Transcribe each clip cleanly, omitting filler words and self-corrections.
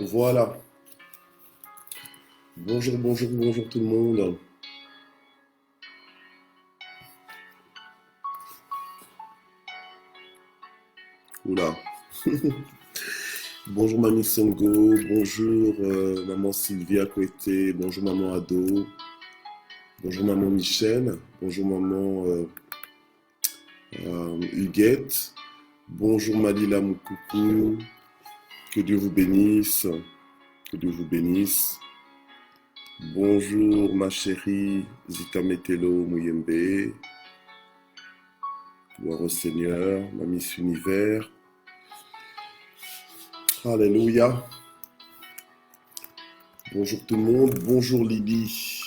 Voilà. Bonjour, bonjour, bonjour tout le monde. Oula. Bonjour Mamie Songo, bonjour Maman Sylvia Kouete, bonjour Maman Ado, bonjour Maman Michel, bonjour Maman Huguette, bonjour Malila Moukoukou, que Dieu vous bénisse, que Dieu vous bénisse. Bonjour ma chérie Zita Metelo Mouyembe, gloire au Seigneur, ma Miss Univers. Alléluia. Bonjour tout le monde. Bonjour Lily.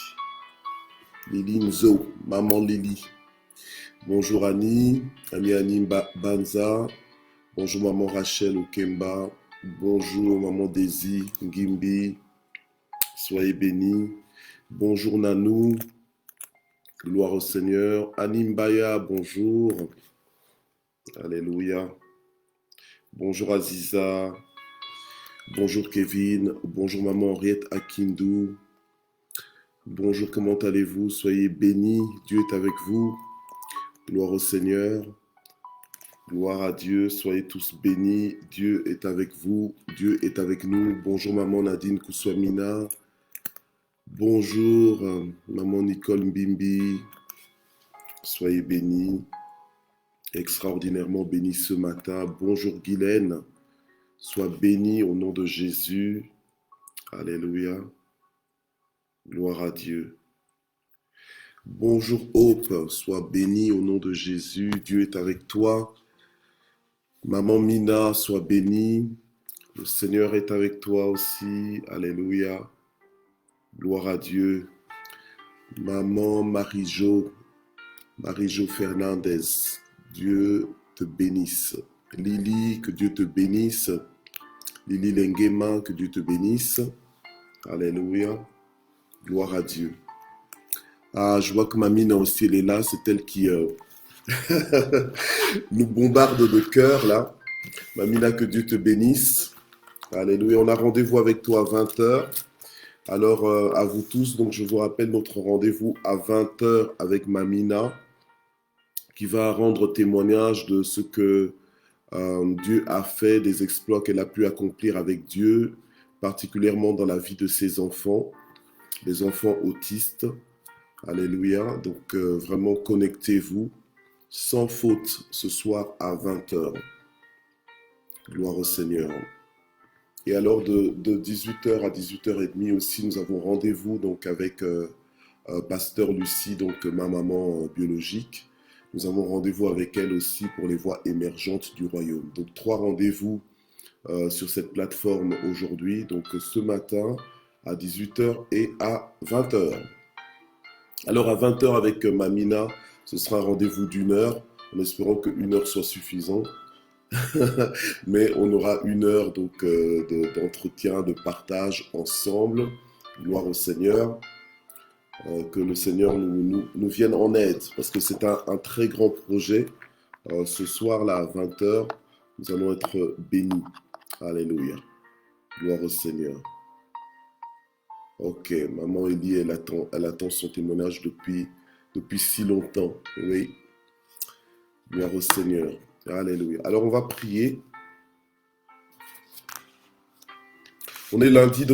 Lily Nzo. Maman Lily. Bonjour Annie. Annie Banza. Bonjour Maman Rachel Okemba. Bonjour Maman Daisy Ngimbi. Soyez bénis. Bonjour Nanou. Gloire au Seigneur. Annie Mbaya. Bonjour. Alléluia. Bonjour Aziza. Bonjour Kevin, bonjour Maman Henriette Akindou. Bonjour, comment allez-vous? Soyez bénis, Dieu est avec vous. Gloire au Seigneur. Gloire à Dieu, soyez tous bénis. Dieu est avec vous, Dieu est avec nous. Bonjour Maman Nadine Kouswamina. Bonjour Maman Nicole Mbimbi. Soyez bénis. Extraordinairement bénis ce matin. Bonjour Guylaine. Sois béni au nom de Jésus. Alléluia. Gloire à Dieu. Bonjour Hope, sois béni au nom de Jésus. Dieu est avec toi. Maman Mina, sois bénie. Le Seigneur est avec toi aussi. Alléluia. Gloire à Dieu. Maman Marie-Jo Fernandez, Dieu te bénisse. Lily, que Dieu te bénisse. Lily Lengema, que Dieu te bénisse. Alléluia. Gloire à Dieu. Ah, je vois que Mamina aussi, elle est là. C'est elle qui nous bombarde de cœur, là. Mamina, que Dieu te bénisse. Alléluia. On a rendez-vous avec toi à 20h. Alors, à vous tous, donc je vous rappelle notre rendez-vous à 20h avec Mamina, qui va rendre témoignage de ce que Dieu a fait, des exploits qu'elle a pu accomplir avec Dieu, particulièrement dans la vie de ses enfants, les enfants autistes. Alléluia. Donc, vraiment, connectez-vous sans faute ce soir à 20h. Gloire au Seigneur. Et alors, de 18h à 18h30 aussi, nous avons rendez-vous donc avec Pasteur Lucie, donc ma maman biologique. Nous avons rendez-vous avec elle aussi pour les voix émergentes du royaume. Donc, 3 rendez-vous sur cette plateforme aujourd'hui. Donc, ce matin à 18h et à 20h. Alors, à 20h avec Mamina, ce sera un rendez-vous d'1 heure, en espérant que 1 heure soit suffisant. Mais on aura 1 heure donc, d'entretien, de partage ensemble. Gloire au Seigneur. Que le Seigneur nous vienne en aide, parce que c'est un très grand projet. Ce soir-là, à 20h, nous allons être bénis. Alléluia. Gloire au Seigneur. Ok, maman Elie, elle attend son témoignage depuis si longtemps. Oui. Gloire au Seigneur. Alléluia. Alors, on va prier. On est lundi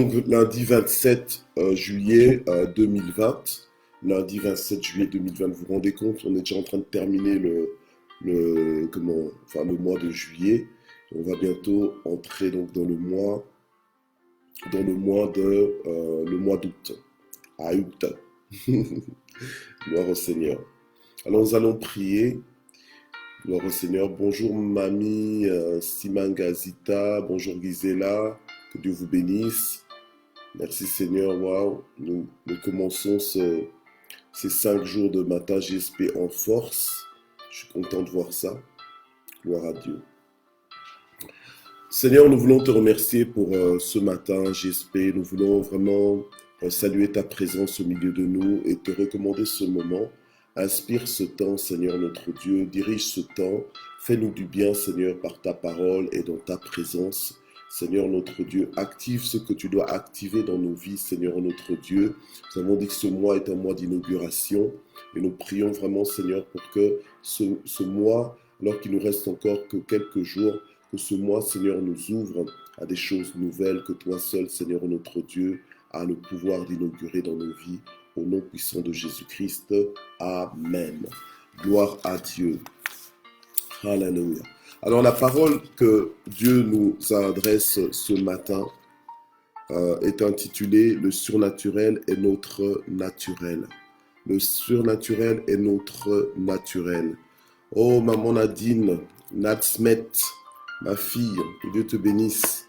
27 juillet 2020. Lundi 27 juillet 2020, vous vous rendez compte, on est déjà en train de terminer le mois de juillet. On va bientôt entrer donc dans le mois d'août. À août. Gloire au Seigneur. Alors nous allons prier. Gloire au Seigneur. Bonjour Mamie Simangazita. Bonjour Gisela. Que Dieu vous bénisse. Merci Seigneur. Waouh. Nous commençons ces 5 jours de matin GSP en force. Je suis content de voir ça. Gloire à Dieu. Seigneur, nous voulons te remercier pour ce matin GSP. Nous voulons vraiment saluer ta présence au milieu de nous et te recommander ce moment. Inspire ce temps, Seigneur notre Dieu. Dirige ce temps. Fais-nous du bien, Seigneur, par ta parole et dans ta présence. Seigneur notre Dieu, active ce que tu dois activer dans nos vies, Seigneur notre Dieu. Nous avons dit que ce mois est un mois d'inauguration et nous prions vraiment, Seigneur, pour que ce mois, alors qu'il nous reste encore que quelques jours, que ce mois, Seigneur, nous ouvre à des choses nouvelles que toi seul, Seigneur notre Dieu, as le pouvoir d'inaugurer dans nos vies. Au nom puissant de Jésus-Christ. Amen. Gloire à Dieu. Alléluia. Alors la parole que Dieu nous adresse ce matin est intitulée « Le surnaturel est notre naturel ». Le surnaturel est notre naturel. Oh maman Nadine, Natsmet, ma fille, que Dieu te bénisse.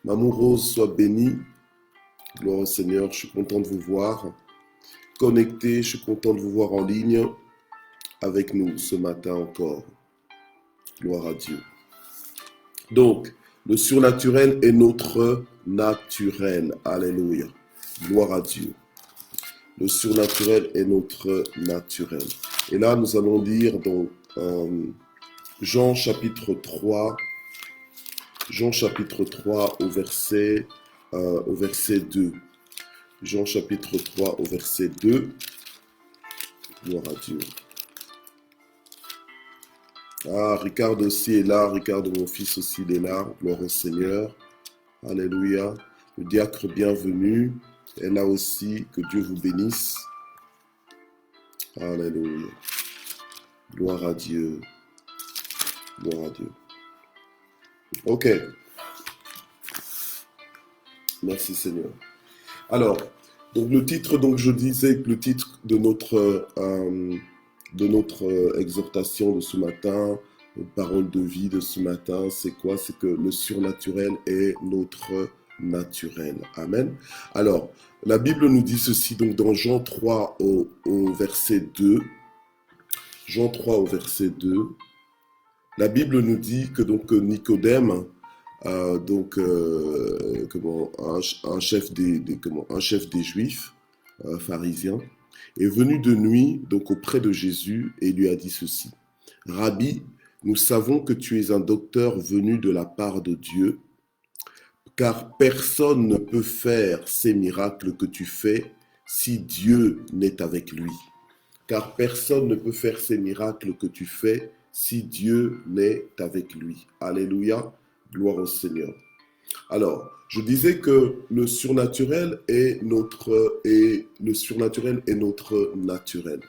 Maman Rose, sois bénie. Gloire au Seigneur, je suis content de vous voir. Connecté, je suis content de vous voir en ligne avec nous ce matin encore. Gloire à Dieu. Donc, le surnaturel est notre naturel. Alléluia. Gloire à Dieu. Le surnaturel est notre naturel. Et là, nous allons lire dans Jean chapitre 3. Jean chapitre 3 au verset 2. Jean chapitre 3 au verset 2. Gloire à Dieu. Ah, Ricard aussi est là. Ricard, mon fils aussi, il est là. Gloire au Seigneur. Alléluia. Le diacre bienvenu est là aussi. Que Dieu vous bénisse. Alléluia. Gloire à Dieu. Gloire à Dieu. Ok. Merci Seigneur. Alors, donc le titre, donc je disais que le titre de notre exhortation de ce matin, parole de vie de ce matin, c'est quoi? C'est que le surnaturel est notre naturel. Amen. Alors, la Bible nous dit ceci, donc dans Jean 3 au verset 2. Jean 3 au verset 2. La Bible nous dit que donc Nicodème, un chef des Juifs, pharisien, est venu de nuit donc auprès de Jésus et lui a dit ceci. Rabbi, nous savons que tu es un docteur venu de la part de Dieu, car personne ne peut faire ces miracles que tu fais si Dieu n'est avec lui. Car personne ne peut faire ces miracles que tu fais si Dieu n'est avec lui. Alléluia, gloire au Seigneur. Alors, je disais que le surnaturel est notre naturel.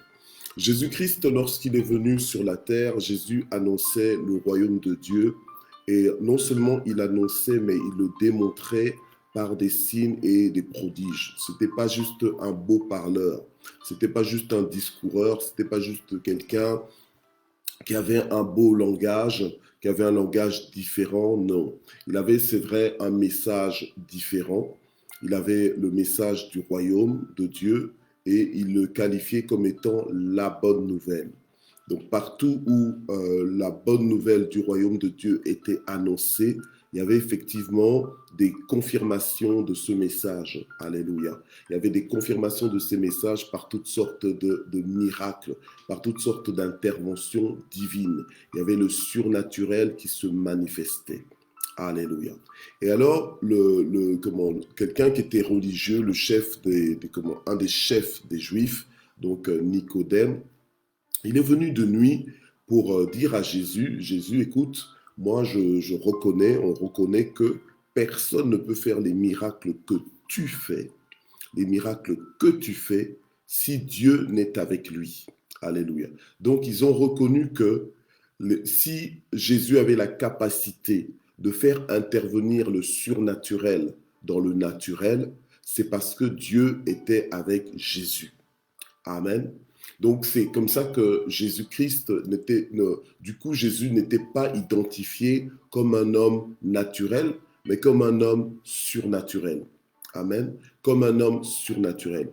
Jésus-Christ, lorsqu'il est venu sur la terre, Jésus annonçait le royaume de Dieu. Et non seulement il annonçait, mais il le démontrait par des signes et des prodiges. Ce n'était pas juste un beau parleur. Ce n'était pas juste un discoureur. Ce n'était pas juste quelqu'un qui avait un beau langage, qui avait un langage différent, non. Il avait, c'est vrai, un message différent. Il avait le message du royaume de Dieu et il le qualifiait comme étant la bonne nouvelle. Donc partout où la bonne nouvelle du royaume de Dieu était annoncée, il y avait effectivement des confirmations de ce message. Alléluia. Il y avait des confirmations de ces messages par toutes sortes de miracles, par toutes sortes d'interventions divines. Il y avait le surnaturel qui se manifestait. Alléluia. Et alors, quelqu'un qui était religieux, le chef un des chefs des Juifs, donc Nicodème, il est venu de nuit pour dire à Jésus, Jésus, écoute, moi on reconnaît que personne ne peut faire les miracles que tu fais, si Dieu n'est avec lui. Alléluia. Donc ils ont reconnu que si Jésus avait la capacité de faire intervenir le surnaturel dans le naturel, c'est parce que Dieu était avec Jésus. Amen. Donc c'est comme ça que Jésus-Christ Jésus n'était pas identifié comme un homme naturel, mais comme un homme surnaturel. Amen. Comme un homme surnaturel.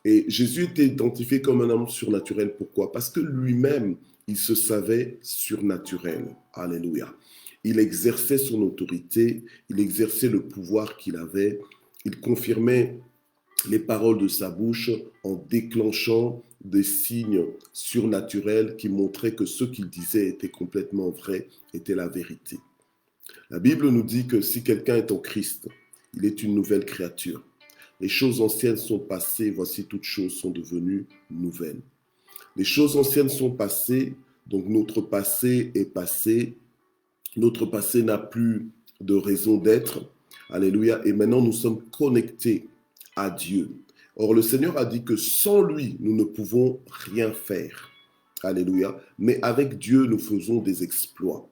Et Jésus était identifié comme un homme surnaturel. Pourquoi? Parce que lui-même, il se savait surnaturel. Alléluia. Il exerçait son autorité, il exerçait le pouvoir qu'il avait, il confirmait les paroles de sa bouche en déclenchant des signes surnaturels qui montraient que ce qu'il disait était complètement vrai, était la vérité. La Bible nous dit que si quelqu'un est en Christ, il est une nouvelle créature. Les choses anciennes sont passées, voici toutes choses sont devenues nouvelles. Les choses anciennes sont passées, donc notre passé est passé, notre passé n'a plus de raison d'être. Alléluia. Et maintenant, nous sommes connectés à Dieu. Or, le Seigneur a dit que sans lui, nous ne pouvons rien faire. Alléluia. Mais avec Dieu, nous faisons des exploits.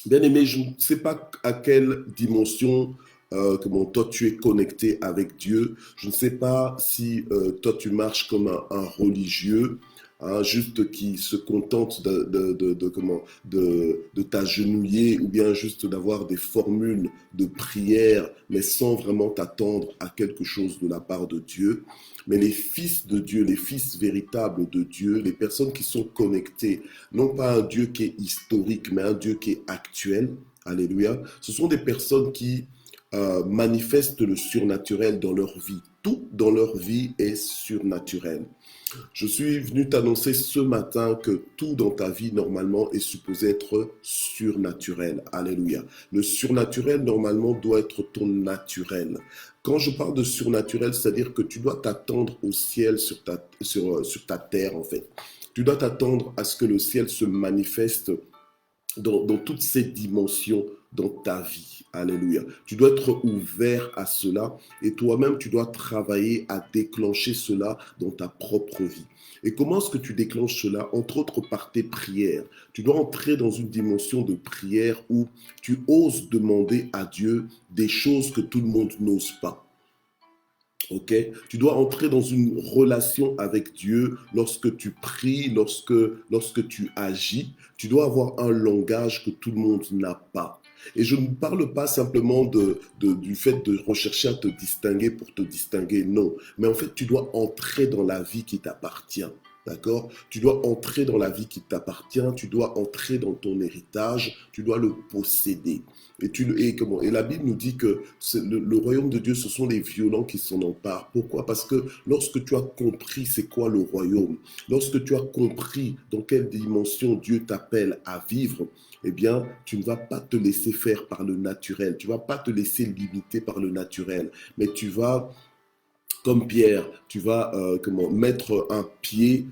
Bien-aimé, je ne sais pas à quelle dimension comment toi tu es connecté avec Dieu. Je ne sais pas si toi tu marches comme un religieux, hein, juste qui se contente de t'agenouiller ou bien juste d'avoir des formules de prière, mais sans vraiment t'attendre à quelque chose de la part de Dieu. Mais les fils de Dieu, les fils véritables de Dieu, les personnes qui sont connectées, non pas un Dieu qui est historique, mais un Dieu qui est actuel, alléluia, ce sont des personnes qui manifestent le surnaturel dans leur vie. Tout dans leur vie est surnaturel. Je suis venu t'annoncer ce matin que tout dans ta vie, normalement, est supposé être surnaturel. Alléluia. Le surnaturel, normalement, doit être ton naturel. Quand je parle de surnaturel, c'est-à-dire que tu dois t'attendre au ciel sur ta terre, en fait. Tu dois t'attendre à ce que le ciel se manifeste dans toutes ces dimensions dans ta vie. Alléluia. Tu dois être ouvert à cela et toi-même, tu dois travailler à déclencher cela dans ta propre vie. Et comment est-ce que tu déclenches cela? Entre autres par tes prières. Tu dois entrer dans une dimension de prière où tu oses demander à Dieu des choses que tout le monde n'ose pas. Ok, tu dois entrer dans une relation avec Dieu lorsque tu pries, lorsque tu agis. Tu dois avoir un langage que tout le monde n'a pas. Et je ne parle pas simplement du fait de rechercher à te distinguer pour te distinguer, non. Mais en fait, tu dois entrer dans la vie qui t'appartient. D'accord? Tu dois entrer dans la vie qui t'appartient, tu dois entrer dans ton héritage, tu dois le posséder. Et la Bible nous dit que le royaume de Dieu, ce sont les violents qui s'en emparent. Pourquoi? Parce que lorsque tu as compris c'est quoi le royaume, lorsque tu as compris dans quelle dimension Dieu t'appelle à vivre, eh bien, tu ne vas pas te laisser faire par le naturel, tu ne vas pas te laisser limiter par le naturel, mais tu vas comme Pierre, tu vas mettre un pied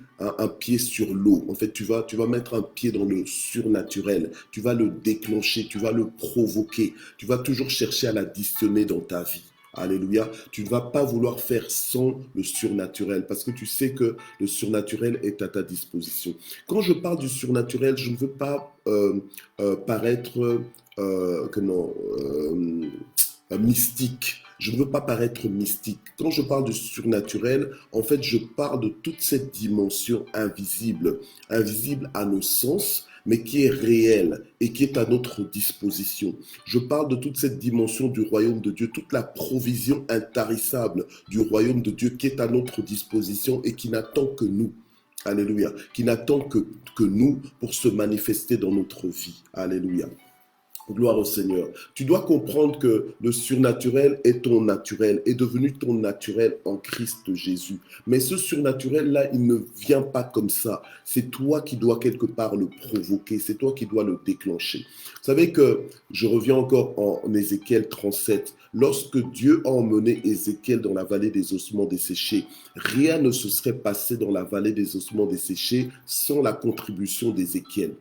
sur l'eau. En fait, tu vas mettre un pied dans le surnaturel. Tu vas le déclencher, tu vas le provoquer. Tu vas toujours chercher à l'additionner dans ta vie. Alléluia. Tu ne vas pas vouloir faire sans le surnaturel parce que tu sais que le surnaturel est à ta disposition. Quand je parle du surnaturel, je ne veux pas paraître mystique. Je ne veux pas paraître mystique. Quand je parle de surnaturel, en fait, je parle de toute cette dimension invisible, invisible à nos sens, mais qui est réelle et qui est à notre disposition. Je parle de toute cette dimension du royaume de Dieu, toute la provision intarissable du royaume de Dieu qui est à notre disposition et qui n'attend que nous. Alléluia. Qui n'attend que nous pour se manifester dans notre vie. Alléluia. Gloire au Seigneur. Tu dois comprendre que le surnaturel est ton naturel, est devenu ton naturel en Christ Jésus. Mais ce surnaturel-là, il ne vient pas comme ça. C'est toi qui dois quelque part le provoquer, c'est toi qui dois le déclencher. Vous savez que, je reviens encore en Ézéchiel 37, lorsque Dieu a emmené Ézéchiel dans la vallée des ossements desséchés, rien ne se serait passé dans la vallée des ossements desséchés sans la contribution d'Ézéchiel.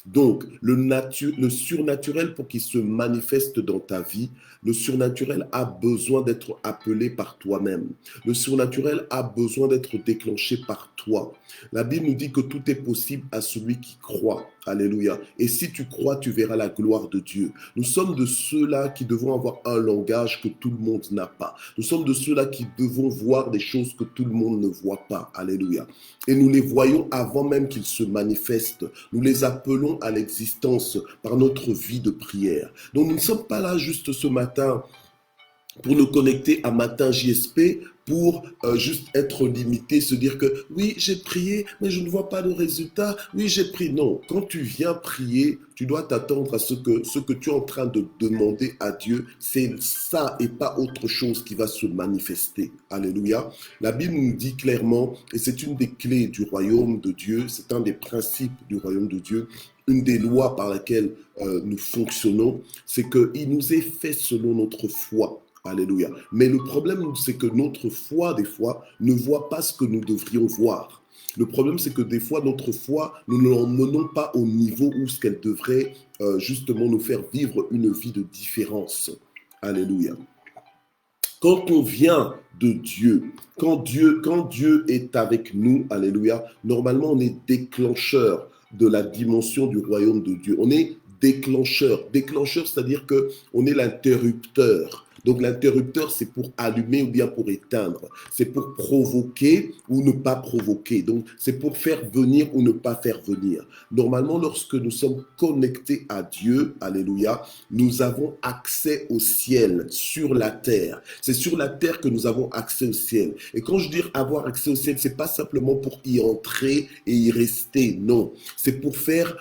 Donc, le surnaturel, pour qu'il se manifeste dans ta vie, le surnaturel a besoin d'être appelé par toi-même. Le surnaturel a besoin d'être déclenché par toi. La Bible nous dit que tout est possible à celui qui croit. Alléluia. Et si tu crois, tu verras la gloire de Dieu. Nous sommes de ceux-là qui devons avoir un langage que tout le monde n'a pas. Nous sommes de ceux-là qui devons voir des choses que tout le monde ne voit pas. Alléluia. Et nous les voyons avant même qu'ils se manifestent. Nous les appelons à l'existence par notre vie de prière. Donc nous ne sommes pas là juste ce matin pour nous connecter à Matin JSP, pour juste être limité, se dire que oui, j'ai prié, mais je ne vois pas de résultat. Oui, j'ai prié. Non, quand tu viens prier, tu dois t'attendre à ce que tu es en train de demander à Dieu, c'est ça et pas autre chose qui va se manifester. Alléluia. La Bible nous dit clairement, et c'est une des clés du royaume de Dieu, c'est un des principes du royaume de Dieu, une des lois par laquelle nous fonctionnons, c'est qu'il nous est fait selon notre foi. Alléluia. Mais le problème, c'est que notre foi, des fois, ne voit pas ce que nous devrions voir. Le problème, c'est que des fois, notre foi, nous ne l'emmenons pas au niveau où ce qu'elle devrait justement nous faire vivre une vie de différence. Alléluia. Quand on vient de Dieu, quand Dieu est avec nous, alléluia, normalement on est déclencheur de la dimension du royaume de Dieu. On est déclencheur. Déclencheur, c'est-à-dire que on est l'interrupteur. Donc l'interrupteur, c'est pour allumer ou bien pour éteindre. C'est pour provoquer ou ne pas provoquer. Donc c'est pour faire venir ou ne pas faire venir. Normalement, lorsque nous sommes connectés à Dieu, alléluia, nous avons accès au ciel sur la terre. C'est sur la terre que nous avons accès au ciel. Et quand je dis avoir accès au ciel, c'est pas simplement pour y entrer et y rester, non. C'est pour faire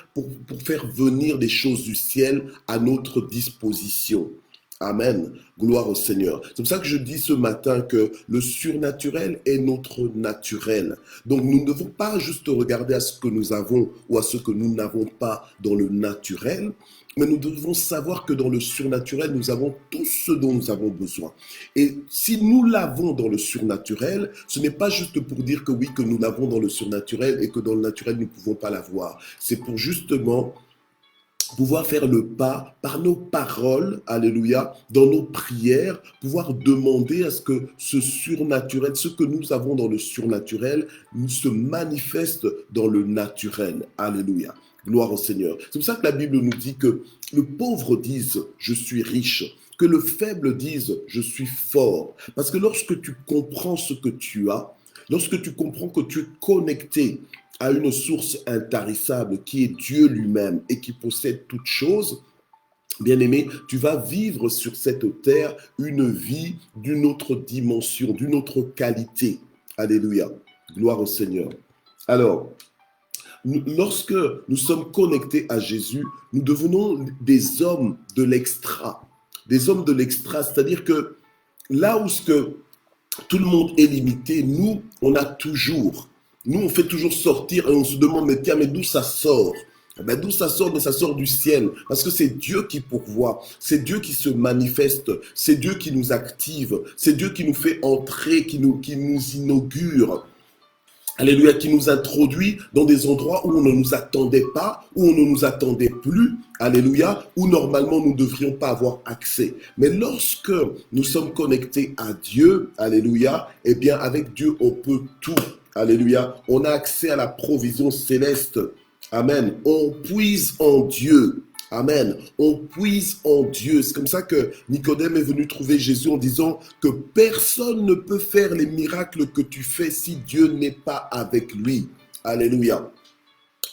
venir des choses du ciel à notre disposition. Amen. Gloire au Seigneur. C'est pour ça que je dis ce matin que le surnaturel est notre naturel. Donc nous ne devons pas juste regarder à ce que nous avons ou à ce que nous n'avons pas dans le naturel, mais nous devons savoir que dans le surnaturel, nous avons tout ce dont nous avons besoin. Et si nous l'avons dans le surnaturel, ce n'est pas juste pour dire que oui, que nous l'avons dans le surnaturel et que dans le naturel, nous ne pouvons pas l'avoir. C'est pour justement pouvoir faire le pas par nos paroles, alléluia, dans nos prières, pouvoir demander à ce que ce surnaturel, ce que nous avons dans le surnaturel, se manifeste dans le naturel, alléluia. Gloire au Seigneur. C'est pour ça que la Bible nous dit que le pauvre dise « je suis riche », que le faible dise « je suis fort ». Parce que lorsque tu comprends ce que tu as, lorsque tu comprends que tu es connecté à une source intarissable qui est Dieu lui-même et qui possède toutes choses, bien-aimé, tu vas vivre sur cette terre une vie d'une autre dimension, d'une autre qualité. Alléluia. Gloire au Seigneur. Alors, lorsque nous sommes connectés à Jésus, nous devenons des hommes de l'extra. Des hommes de l'extra, c'est-à-dire que là où ce que tout le monde est limité, nous, on a toujours. Nous, on fait toujours sortir et on se demande, mais tiens, mais d'où ça sort? Ben, d'où ça sort? Mais ça sort du ciel. Parce que c'est Dieu qui pourvoit. C'est Dieu qui se manifeste. C'est Dieu qui nous active. C'est Dieu qui nous fait entrer, qui nous inaugure. Alléluia, qui nous introduit dans des endroits où on ne nous attendait pas, où on ne nous attendait plus, alléluia, où normalement nous ne devrions pas avoir accès. Mais lorsque nous sommes connectés à Dieu, alléluia, eh bien avec Dieu on peut tout, alléluia. On a accès à la provision céleste, amen. On puise en Dieu. Amen. On puise en Dieu. C'est comme ça que Nicodème est venu trouver Jésus en disant que personne ne peut faire les miracles que tu fais si Dieu n'est pas avec lui. Alléluia.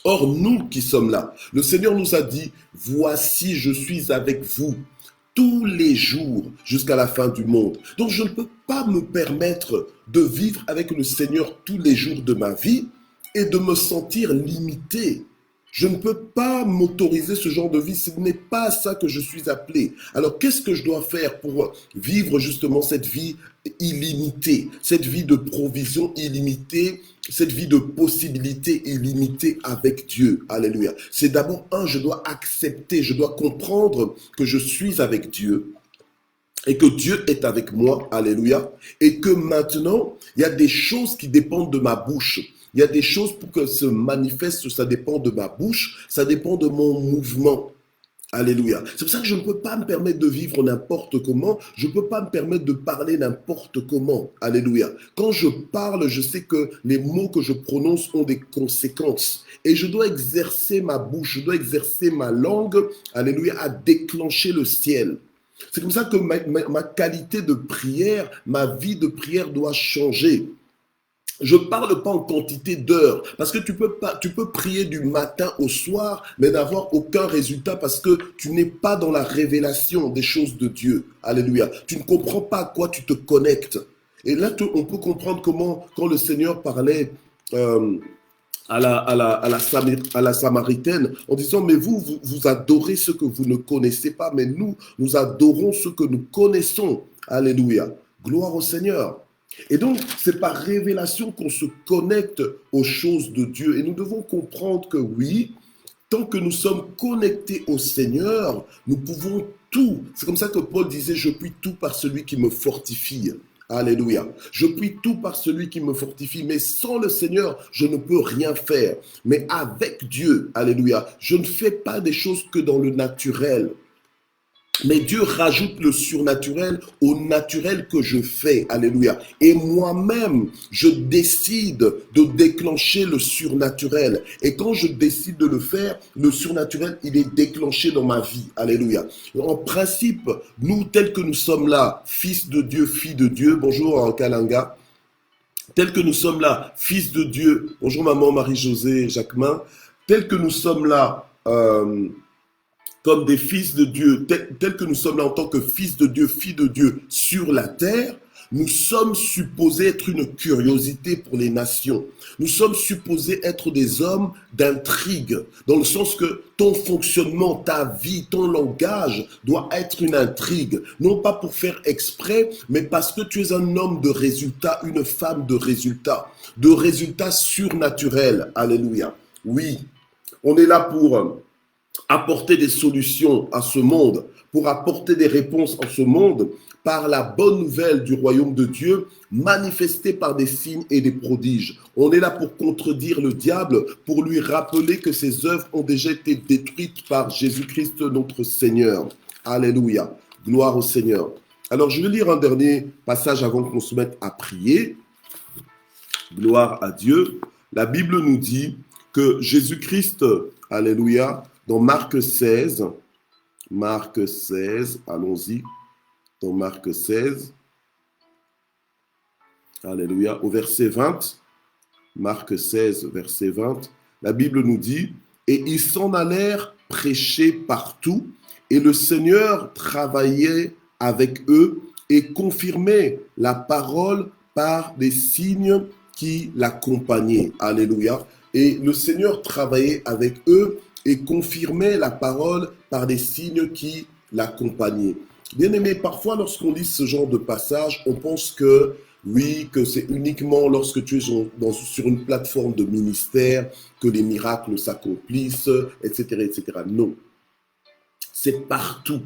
Or, nous qui sommes là, le Seigneur nous a dit, voici, je suis avec vous tous les jours jusqu'à la fin du monde. Donc, je ne peux pas me permettre de vivre avec le Seigneur tous les jours de ma vie et de me sentir limité. Je ne peux pas m'autoriser ce genre de vie, ce n'est pas à ça que je suis appelé. Alors qu'est-ce que je dois faire pour vivre justement cette vie illimitée, cette vie de provision illimitée, cette vie de possibilités illimitées avec Dieu? Alléluia. C'est d'abord je dois accepter, je dois comprendre que je suis avec Dieu et que Dieu est avec moi, alléluia, et que maintenant, il y a des choses qui dépendent de ma bouche. Il y a des choses pour que se manifeste, ça dépend de ma bouche, ça dépend de mon mouvement. Alléluia. C'est pour ça que je ne peux pas me permettre de vivre n'importe comment. Je ne peux pas me permettre de parler n'importe comment. Alléluia. Quand je parle, je sais que les mots que je prononce ont des conséquences. Et je dois exercer ma bouche, je dois exercer ma langue, alléluia, à déclencher le ciel. C'est comme ça que ma qualité de prière, ma vie de prière doit changer. Je ne parle pas en quantité d'heures, parce que tu peux prier du matin au soir, mais n'avoir aucun résultat parce que tu n'es pas dans la révélation des choses de Dieu. Alléluia. Tu ne comprends pas à quoi tu te connectes. Et là, on peut comprendre comment, quand le Seigneur parlait à la Samaritaine, en disant, mais vous adorez ce que vous ne connaissez pas, mais nous adorons ce que nous connaissons. Alléluia. Gloire au Seigneur. Et donc, c'est par révélation qu'on se connecte aux choses de Dieu. Et nous devons comprendre que oui, Tant que nous sommes connectés au Seigneur, nous pouvons tout. C'est comme ça que Paul disait, je puis tout par celui qui me fortifie. Alléluia. Je puis tout par celui qui me fortifie, mais sans le Seigneur, je ne peux rien faire. Mais avec Dieu, alléluia, je ne fais pas des choses que dans le naturel. Mais Dieu rajoute le surnaturel au naturel que je fais. Alléluia. Et moi-même, je décide de déclencher le surnaturel. Et quand je décide de le faire, le surnaturel, il est déclenché dans ma vie. Alléluia. En principe, nous, tels que nous sommes là, fils de Dieu, filles de Dieu, bonjour Kalanga, tels que nous sommes là, fils de Dieu, bonjour maman Marie-Josée Jacquemin, tels que nous sommes là, comme des fils de Dieu, tels que nous sommes là en tant que fils de Dieu, filles de Dieu sur la terre, nous sommes supposés être une curiosité pour les nations. Nous sommes supposés être des hommes d'intrigue, dans le sens que ton fonctionnement, ta vie, ton langage doit être une intrigue. Non pas pour faire exprès, mais parce que tu es un homme de résultats, une femme de résultats surnaturels. Alléluia. Oui, on est là pour apporter des solutions à ce monde, pour apporter des réponses à ce monde par la bonne nouvelle du royaume de Dieu manifestée par des signes et des prodiges. On est là pour contredire le diable, pour lui rappeler que ses œuvres ont déjà été détruites par Jésus-Christ notre Seigneur. Alléluia. Gloire au Seigneur. Alors je vais lire un dernier passage avant qu'on se mette à prier. Gloire à Dieu. La Bible nous dit que Jésus-Christ, alléluia, dans Marc 16, allons-y, dans Marc 16, alléluia, au verset 20, Marc 16, verset 20, la Bible nous dit, « Et ils s'en allèrent prêcher partout, et le Seigneur travaillait avec eux et confirmait la parole par des signes qui l'accompagnaient. » Alléluia. Et le Seigneur travaillait avec eux et confirmait la parole par des signes qui l'accompagnaient. Bien-aimés, parfois lorsqu'on lit ce genre de passage, on pense que oui, que c'est uniquement lorsque tu es sur une plateforme de ministère que les miracles s'accomplissent, etc., etc. Non, c'est partout.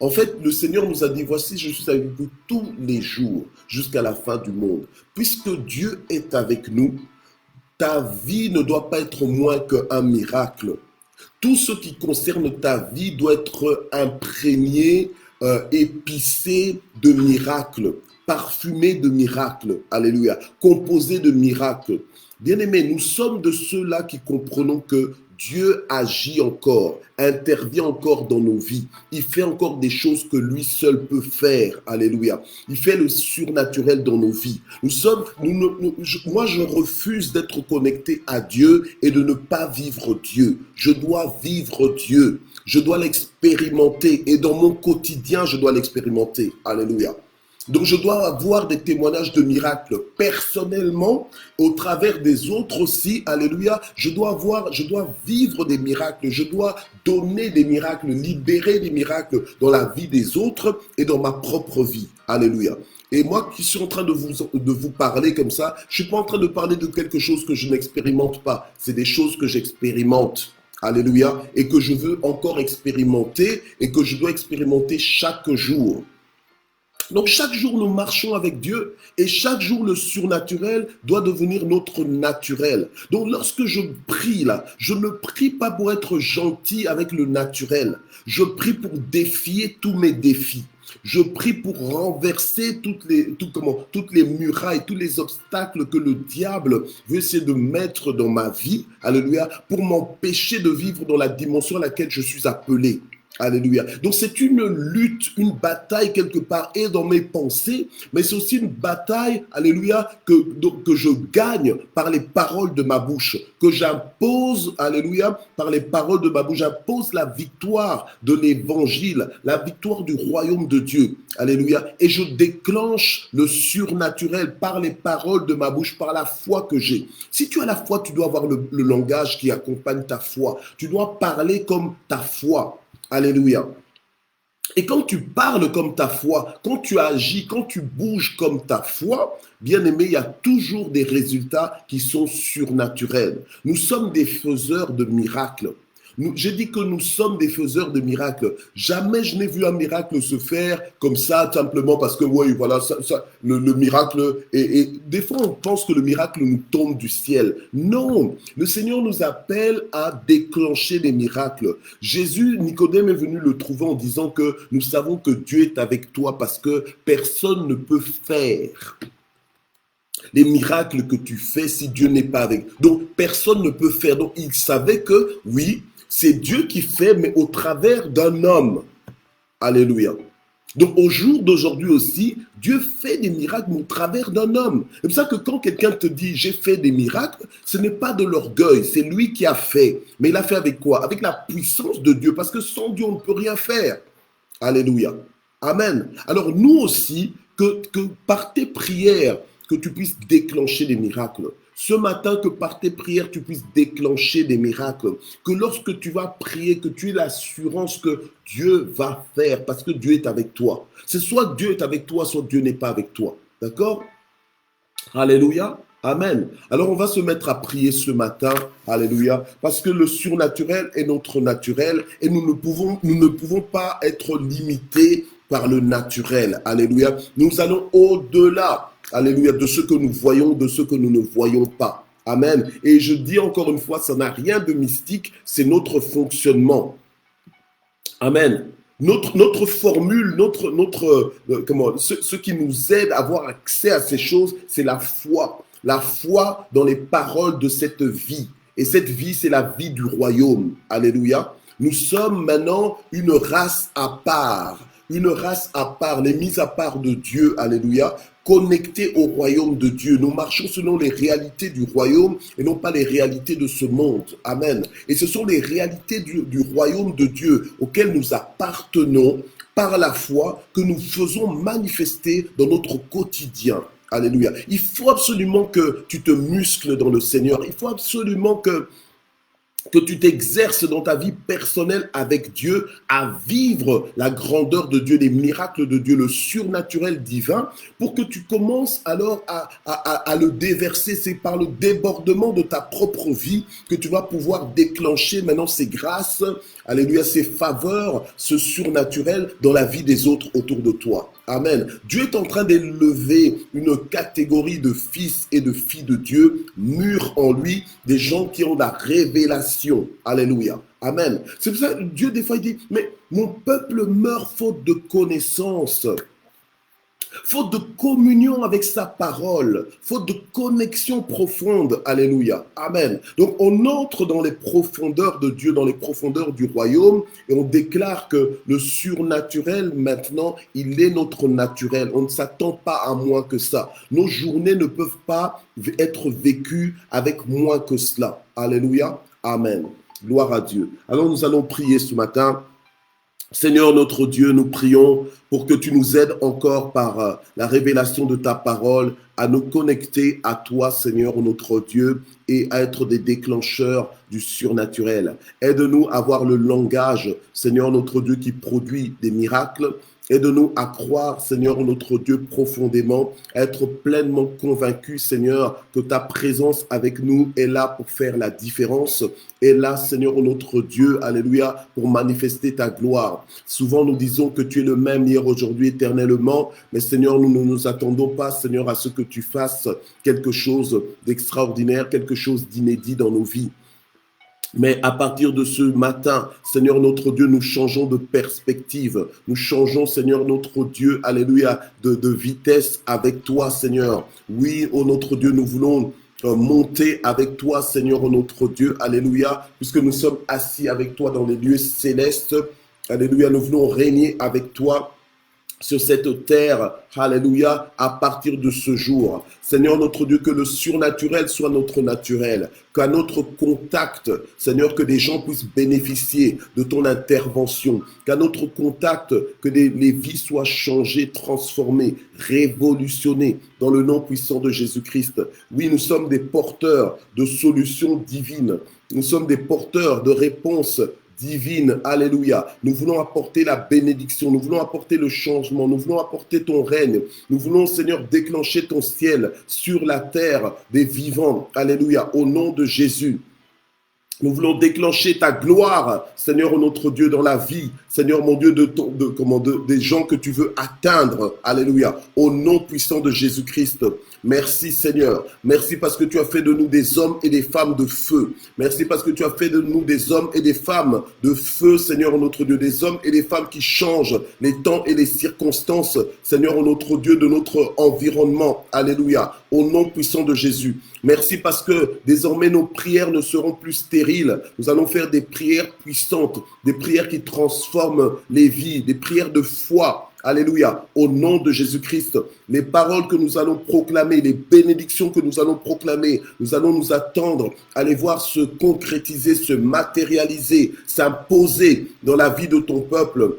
En fait, le Seigneur nous a dit, voici, je suis avec vous tous les jours jusqu'à la fin du monde. Puisque Dieu est avec nous, ta vie ne doit pas être moins qu'un miracle. Tout ce qui concerne ta vie doit être imprégné, épicé de miracles, parfumé de miracles, alléluia, composé de miracles. Bien-aimés, nous sommes de ceux-là qui comprenons que Dieu agit encore, intervient encore dans nos vies. Il fait encore des choses que lui seul peut faire. Alléluia. Il fait le surnaturel dans nos vies. Moi, je refuse d'être connecté à Dieu et de ne pas vivre Dieu. Je dois vivre Dieu. Je dois l'expérimenter. Et dans mon quotidien, je dois l'expérimenter. Alléluia. Donc je dois avoir des témoignages de miracles personnellement, au travers des autres aussi, alléluia. Je dois vivre des miracles, je dois donner des miracles, libérer des miracles dans la vie des autres et dans ma propre vie, alléluia. Et moi qui suis en train de vous parler comme ça, je ne suis pas en train de parler de quelque chose que je n'expérimente pas, c'est des choses que j'expérimente. Alléluia, et que je veux encore expérimenter et que je dois expérimenter chaque jour. Donc chaque jour nous marchons avec Dieu et chaque jour le surnaturel doit devenir notre naturel. Donc lorsque je prie là, je ne prie pas pour être gentil avec le naturel. Je prie pour défier tous mes défis. Je prie pour renverser toutes les murailles, tous les obstacles que le diable veut essayer de mettre dans ma vie, alléluia, pour m'empêcher de vivre dans la dimension à laquelle je suis appelé. Alléluia. Donc c'est une lutte, une bataille quelque part et dans mes pensées, mais c'est aussi une bataille, alléluia, que je gagne par les paroles de ma bouche, que j'impose, alléluia, par les paroles de ma bouche. J'impose la victoire de l'évangile, la victoire du royaume de Dieu, alléluia, et je déclenche le surnaturel par les paroles de ma bouche, par la foi que j'ai. Si tu as la foi, tu dois avoir le langage qui accompagne ta foi. Tu dois parler comme ta foi. Alléluia. Et quand tu parles comme ta foi, quand tu agis, quand tu bouges comme ta foi, bien aimé, il y a toujours des résultats qui sont surnaturels. Nous sommes des faiseurs de miracles. J'ai dit que nous sommes des faiseurs de miracles. Jamais je n'ai vu un miracle se faire comme ça, simplement parce que, oui, voilà, le miracle. Et des fois, on pense que le miracle nous tombe du ciel. Non, le Seigneur nous appelle à déclencher des miracles. Jésus, Nicodème est venu le trouver en disant que nous savons que Dieu est avec toi parce que personne ne peut faire les miracles que tu fais si Dieu n'est pas avec. Donc, personne ne peut faire. Donc, il savait que, oui, c'est Dieu qui fait, mais au travers d'un homme. Alléluia. Donc, au jour d'aujourd'hui aussi, Dieu fait des miracles, mais au travers d'un homme. C'est pour ça que quand quelqu'un te dit « j'ai fait des miracles », ce n'est pas de l'orgueil, c'est lui qui a fait. Mais il a fait avec quoi? Avec la puissance de Dieu, parce que sans Dieu, on ne peut rien faire. Alléluia. Amen. Alors, nous aussi, que par tes prières, que tu puisses déclencher des miracles. Ce matin, que par tes prières, tu puisses déclencher des miracles. Que lorsque tu vas prier, que tu aies l'assurance que Dieu va faire parce que Dieu est avec toi. C'est soit Dieu est avec toi, soit Dieu n'est pas avec toi. D'accord? Alléluia. Amen. Alors, on va se mettre à prier ce matin. Alléluia. Parce que le surnaturel est notre naturel et nous ne pouvons pas être limités par le naturel. Alléluia. Nous allons au-delà. Alléluia, de ce que nous voyons, de ce que nous ne voyons pas. Amen. Et je dis encore une fois, ça n'a rien de mystique, c'est notre fonctionnement. Amen. Notre formule, ce qui nous aide à avoir accès à ces choses, c'est la foi. La foi dans les paroles de cette vie. Et cette vie, c'est la vie du royaume. Alléluia. Nous sommes maintenant une race à part. Une race à part, les mises à part de Dieu. Alléluia. Connectés au royaume de Dieu. Nous marchons selon les réalités du royaume et non pas les réalités de ce monde. Amen. Et ce sont les réalités du royaume de Dieu auxquelles nous appartenons par la foi que nous faisons manifester dans notre quotidien. Alléluia. Il faut absolument que tu te muscles dans le Seigneur. Il faut absolument que tu t'exerces dans ta vie personnelle avec Dieu à vivre la grandeur de Dieu, les miracles de Dieu, le surnaturel divin, pour que tu commences alors à le déverser. C'est par le débordement de ta propre vie que tu vas pouvoir déclencher maintenant ces grâces, alléluia, ces faveurs, ce surnaturel dans la vie des autres autour de toi. Amen. Dieu est en train d'élever une catégorie de fils et de filles de Dieu, mûrs en lui, des gens qui ont la révélation. Alléluia. Amen. C'est pour ça que Dieu, des fois, il dit, mais mon peuple meurt faute de connaissance. Faute de communion avec sa parole, faute de connexion profonde. Alléluia. Amen. Donc on entre dans les profondeurs de Dieu, dans les profondeurs du royaume et on déclare que le surnaturel maintenant, il est notre naturel. On ne s'attend pas à moins que ça. Nos journées ne peuvent pas être vécues avec moins que cela. Alléluia. Amen. Gloire à Dieu. Alors nous allons prier ce matin. Seigneur notre Dieu, nous prions pour que tu nous aides encore par la révélation de ta parole à nous connecter à toi, Seigneur notre Dieu, et à être des déclencheurs du surnaturel. Aide-nous à avoir le langage, Seigneur notre Dieu, qui produit des miracles. Aide-nous à croire, Seigneur notre Dieu, profondément, à être pleinement convaincus, Seigneur, que ta présence avec nous est là pour faire la différence, est là, Seigneur notre Dieu, alléluia, pour manifester ta gloire. Souvent, nous disons que tu es le même hier, aujourd'hui, éternellement, mais Seigneur, nous ne nous attendons pas, Seigneur, à ce que tu fasses quelque chose d'extraordinaire, quelque chose d'inédit dans nos vies. Mais à partir de ce matin, Seigneur notre Dieu, nous changeons de perspective. Nous changeons, Seigneur notre Dieu, alléluia, de vitesse avec toi, Seigneur. Oui, oh notre Dieu, nous voulons monter avec toi, Seigneur notre Dieu, alléluia, puisque nous sommes assis avec toi dans les lieux célestes. Alléluia, nous voulons régner avec toi sur cette terre, alléluia, à partir de ce jour. Seigneur notre Dieu, que le surnaturel soit notre naturel, qu'à notre contact, Seigneur, que des gens puissent bénéficier de ton intervention, qu'à notre contact, que les vies soient changées, transformées, révolutionnées, dans le nom puissant de Jésus-Christ. Oui, nous sommes des porteurs de solutions divines, nous sommes des porteurs de réponses divine, alléluia. Nous voulons apporter la bénédiction, nous voulons apporter le changement, nous voulons apporter ton règne, nous voulons, Seigneur, déclencher ton ciel sur la terre des vivants, alléluia, au nom de Jésus. Nous voulons déclencher ta gloire, Seigneur notre Dieu, dans la vie, Seigneur mon Dieu, des gens que tu veux atteindre. Alléluia. Au nom puissant de Jésus-Christ. Merci Seigneur. Merci parce que tu as fait de nous des hommes et des femmes de feu. Merci parce que tu as fait de nous des hommes et des femmes de feu, Seigneur notre Dieu. Des hommes et des femmes qui changent les temps et les circonstances, Seigneur notre Dieu, de notre environnement. Alléluia. Au nom puissant de Jésus. Merci parce que désormais nos prières ne seront plus stériles. Nous allons faire des prières puissantes, des prières qui transforment les vies, des prières de foi. Alléluia. Au nom de Jésus-Christ, les paroles que nous allons proclamer, les bénédictions que nous allons proclamer, nous allons nous attendre à les voir se concrétiser, se matérialiser, s'imposer dans la vie de ton peuple.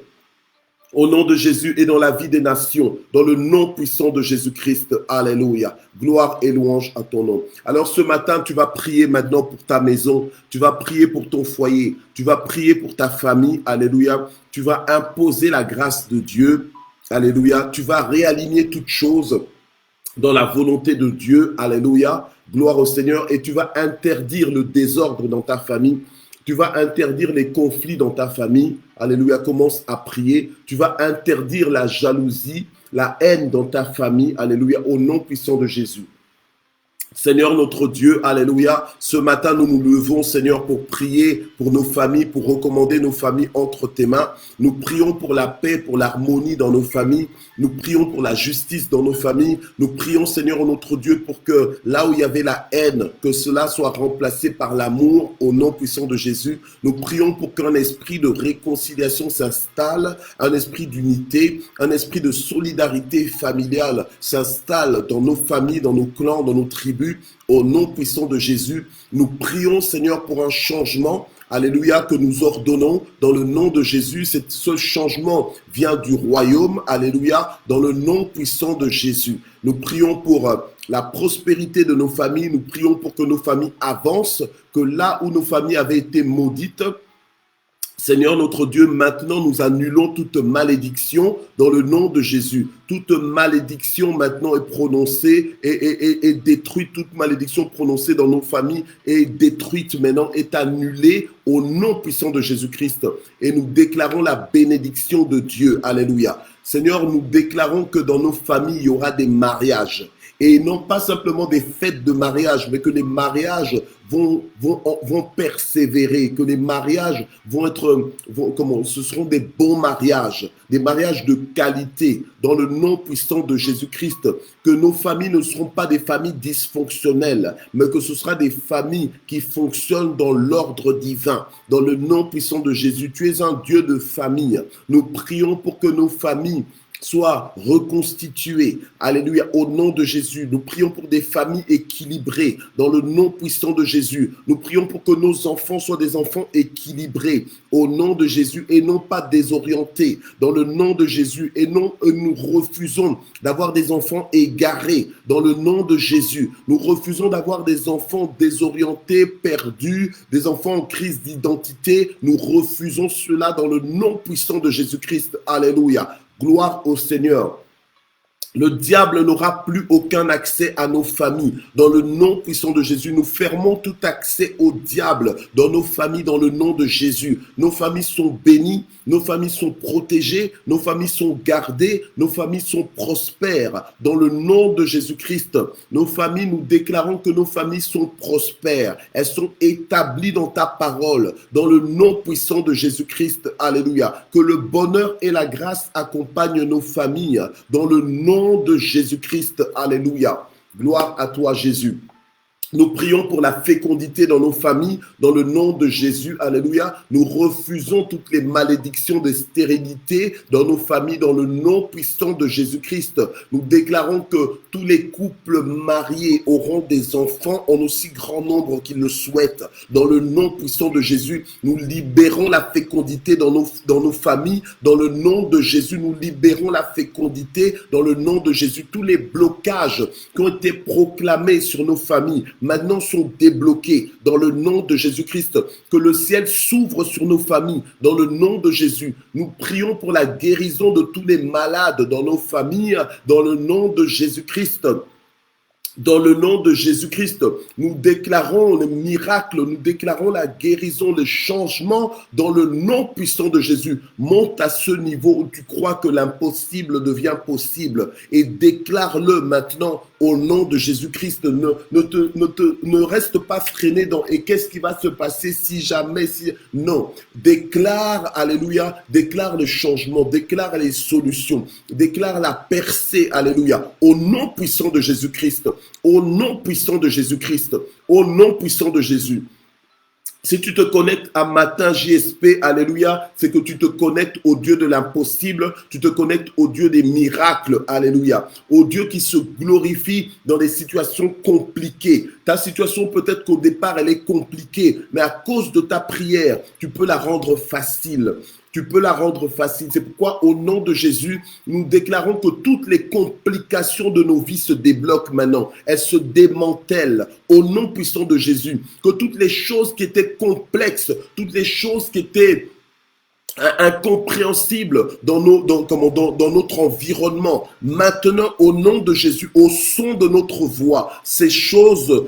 Au nom de Jésus et dans la vie des nations, dans le nom puissant de Jésus-Christ. Alléluia. Gloire et louange à ton nom. Alors ce matin, tu vas prier maintenant pour ta maison. Tu vas prier pour ton foyer. Tu vas prier pour ta famille. Alléluia. Tu vas imposer la grâce de Dieu. Alléluia. Tu vas réaligner toutes choses dans la volonté de Dieu. Alléluia. Gloire au Seigneur. Et tu vas interdire le désordre dans ta famille. Tu vas interdire les conflits dans ta famille. Alléluia, commence à prier. Tu vas interdire la jalousie, la haine dans ta famille. Alléluia, au nom puissant de Jésus. Seigneur notre Dieu, alléluia, ce matin nous nous levons Seigneur pour prier pour nos familles, pour recommander nos familles entre tes mains. Nous prions pour la paix, pour l'harmonie dans nos familles. Nous prions pour la justice dans nos familles. Nous prions Seigneur notre Dieu pour que là où il y avait la haine, que cela soit remplacé par l'amour au nom puissant de Jésus. Nous prions pour qu'un esprit de réconciliation s'installe, un esprit d'unité, un esprit de solidarité familiale s'installe dans nos familles, dans nos clans, dans nos tribus. Au nom puissant de Jésus, nous prions Seigneur pour un changement, alléluia, que nous ordonnons dans le nom de Jésus. Ce changement vient du royaume, alléluia, dans le nom puissant de Jésus. Nous prions pour la prospérité de nos familles, nous prions pour que nos familles avancent, que là où nos familles avaient été maudites, Seigneur notre Dieu, maintenant nous annulons toute malédiction dans le nom de Jésus. Toute malédiction maintenant est prononcée et détruite. Toute malédiction prononcée dans nos familles est détruite maintenant, est annulée au nom puissant de Jésus-Christ. Et nous déclarons la bénédiction de Dieu. Alléluia. Seigneur, nous déclarons que dans nos familles, il y aura des mariages. Et non pas simplement des fêtes de mariage, mais que les mariages vont persévérer, que les mariages ce seront des bons mariages, des mariages de qualité, dans le nom puissant de Jésus-Christ, que nos familles ne seront pas des familles dysfonctionnelles, mais que ce sera des familles qui fonctionnent dans l'ordre divin, dans le nom puissant de Jésus. Tu es un Dieu de famille. Nous prions pour que nos familles soient reconstituées. Alléluia, au nom de Jésus. Nous prions pour des familles équilibrées dans le nom puissant de Jésus. Nous prions pour que nos enfants soient des enfants équilibrés au nom de Jésus et non pas désorientés dans le nom de Jésus. Et non, nous refusons d'avoir des enfants égarés dans le nom de Jésus. Nous refusons d'avoir des enfants désorientés, perdus, des enfants en crise d'identité. Nous refusons cela dans le nom puissant de Jésus-Christ. Alléluia. Gloire au Seigneur. Le diable n'aura plus aucun accès à nos familles. Dans le nom puissant de Jésus, nous fermons tout accès au diable dans nos familles, dans le nom de Jésus. Nos familles sont bénies, nos familles sont protégées, nos familles sont gardées, nos familles sont prospères. Dans le nom de Jésus-Christ, nos familles, nous déclarons que nos familles sont prospères. Elles sont établies dans ta parole, dans le nom puissant de Jésus-Christ. Alléluia. Que le bonheur et la grâce accompagnent nos familles, dans le nom de Jésus-Christ. Alléluia. Gloire à toi, Jésus. Nous prions pour la fécondité dans nos familles, dans le nom de Jésus. Alléluia. Nous refusons toutes les malédictions de stérilité dans nos familles, dans le nom puissant de Jésus-Christ. Nous déclarons que tous les couples mariés auront des enfants en aussi grand nombre qu'ils le souhaitent. Dans le nom puissant de Jésus, nous libérons la fécondité dans nos familles. Dans le nom de Jésus, nous libérons la fécondité. Dans le nom de Jésus, tous les blocages qui ont été proclamés sur nos familles maintenant sont débloqués dans le nom de Jésus-Christ. Que le ciel s'ouvre sur nos familles dans le nom de Jésus. Nous prions pour la guérison de tous les malades dans nos familles dans le nom de Jésus-Christ. Dans le nom de Jésus-Christ, nous déclarons le miracle, nous déclarons la guérison, le changement dans le nom puissant de Jésus. Monte à ce niveau où tu crois que l'impossible devient possible et déclare-le maintenant au nom de Jésus-Christ. Ne reste pas freiné dans et qu'est-ce qui va se passer si jamais, si... Non, déclare, alléluia, déclare le changement, déclare les solutions, déclare la percée, alléluia, au nom puissant de Jésus-Christ, au nom puissant de Jésus-Christ, au nom puissant de Jésus. Si tu te connectes à Matin JSP, alléluia, c'est que tu te connectes au Dieu de l'impossible, tu te connectes au Dieu des miracles, alléluia, au Dieu qui se glorifie dans des situations compliquées. Ta situation peut-être qu'au départ elle est compliquée, mais à cause de ta prière, tu peux la rendre facile. Tu peux la rendre facile. C'est pourquoi, au nom de Jésus, nous déclarons que toutes les complications de nos vies se débloquent maintenant. Elles se démantèlent au nom puissant de Jésus. Que toutes les choses qui étaient complexes, toutes les choses qui étaient incompréhensibles dans notre environnement. Maintenant, au nom de Jésus, au son de notre voix, ces choses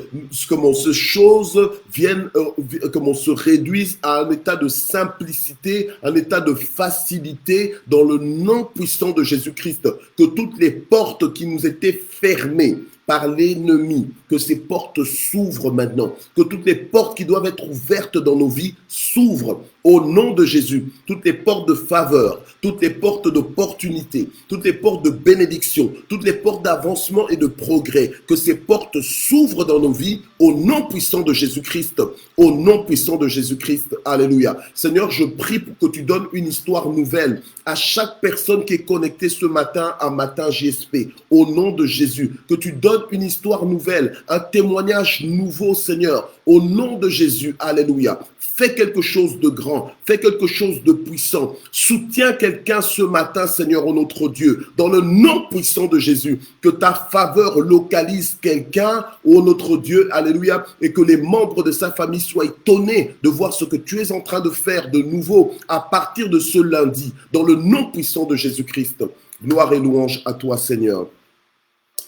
viennent, se réduisent à un état de simplicité, un état de facilité dans le nom puissant de Jésus-Christ. Que toutes les portes qui nous étaient fermées par l'ennemi, que ces portes s'ouvrent maintenant, que toutes les portes qui doivent être ouvertes dans nos vies s'ouvrent au nom de Jésus. Toutes les portes de faveur, toutes les portes d'opportunité, toutes les portes de bénédiction, toutes les portes d'avancement et de progrès, que ces portes s'ouvrent dans nos vies au nom puissant de Jésus-Christ, au nom puissant de Jésus-Christ. Alléluia. Seigneur, je prie pour que tu donnes une histoire nouvelle à chaque personne qui est connectée ce matin à Matin JSP, au nom de Jésus, que tu donnes une histoire nouvelle, un témoignage nouveau, Seigneur, au nom de Jésus. Alléluia. Fais quelque chose de grand, fais quelque chose de puissant. Soutiens quelqu'un ce matin, Seigneur, ô notre Dieu, dans le nom puissant de Jésus. Que ta faveur localise quelqu'un, ô notre Dieu, alléluia, et que les membres de sa famille soient étonnés de voir ce que tu es en train de faire de nouveau à partir de ce lundi, dans le nom puissant de Jésus-Christ. Gloire et louange à toi, Seigneur.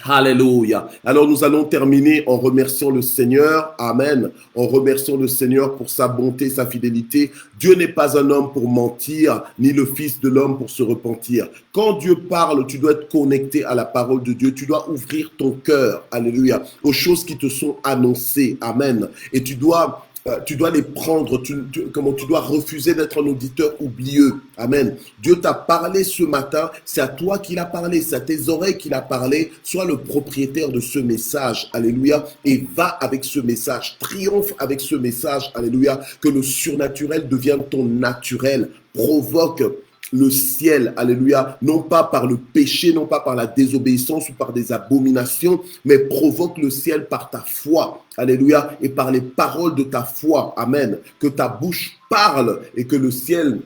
Alléluia. Alors nous allons terminer en remerciant le Seigneur. Amen. En remerciant le Seigneur pour sa bonté, sa fidélité. Dieu n'est pas un homme pour mentir, ni le Fils de l'homme pour se repentir. Quand Dieu parle, tu dois être connecté à la parole de Dieu. Tu dois ouvrir ton cœur, alléluia, aux choses qui te sont annoncées. Amen. Et tu dois les prendre, tu dois refuser d'être un auditeur oublieux. Amen. Dieu t'a parlé ce matin, c'est à toi qu'il a parlé, c'est à tes oreilles qu'il a parlé. Sois le propriétaire de ce message, alléluia, et va avec ce message, triomphe avec ce message, alléluia, que le surnaturel devienne ton naturel, provoque le ciel, alléluia, non pas par le péché, non pas par la désobéissance ou par des abominations, mais provoque le ciel par ta foi, alléluia, et par les paroles de ta foi, amen, que ta bouche parle et que le ciel,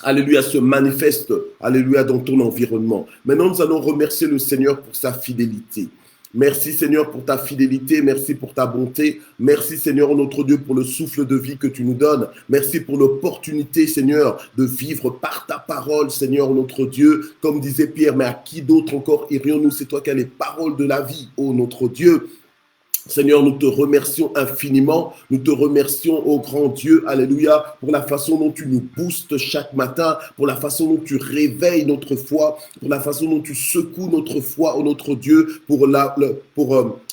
alléluia, se manifeste, alléluia, dans ton environnement. Maintenant, nous allons remercier le Seigneur pour sa fidélité. Merci Seigneur pour ta fidélité, merci pour ta bonté, merci Seigneur notre Dieu pour le souffle de vie que tu nous donnes, merci pour l'opportunité Seigneur de vivre par ta parole Seigneur notre Dieu, comme disait Pierre, mais à qui d'autre encore irions-nous, c'est toi qui as les paroles de la vie, ô notre Dieu. Seigneur, nous te remercions infiniment, nous te remercions, ô grand Dieu, alléluia, pour la façon dont tu nous boostes chaque matin, pour la façon dont tu réveilles notre foi, pour la façon dont tu secoues notre foi, ô notre Dieu,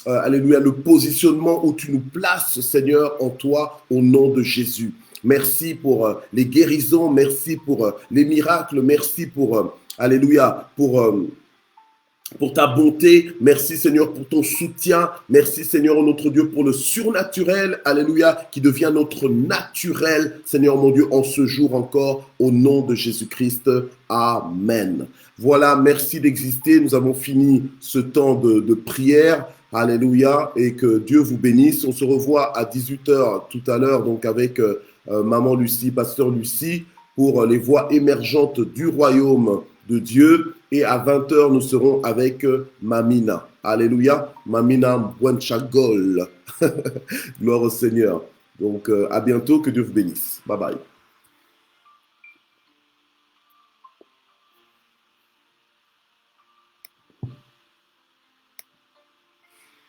alléluia, le positionnement où tu nous places, Seigneur, en toi, au nom de Jésus. Merci pour les guérisons, merci pour les miracles, merci pour, alléluia, pour ta bonté, merci Seigneur pour ton soutien, merci Seigneur notre Dieu pour le surnaturel, alléluia, qui devient notre naturel, Seigneur mon Dieu, en ce jour encore, au nom de Jésus-Christ, amen. Voilà, merci d'exister, nous avons fini ce temps de prière, alléluia, et que Dieu vous bénisse. On se revoit à 18h tout à l'heure, donc avec Maman Lucie, Pasteur Lucie, pour les voix émergentes du royaume de Dieu, et à 20h nous serons avec Mamina, alléluia, Mamina Bouenchagol. Gloire au Seigneur. Donc à bientôt, que Dieu vous bénisse, bye bye.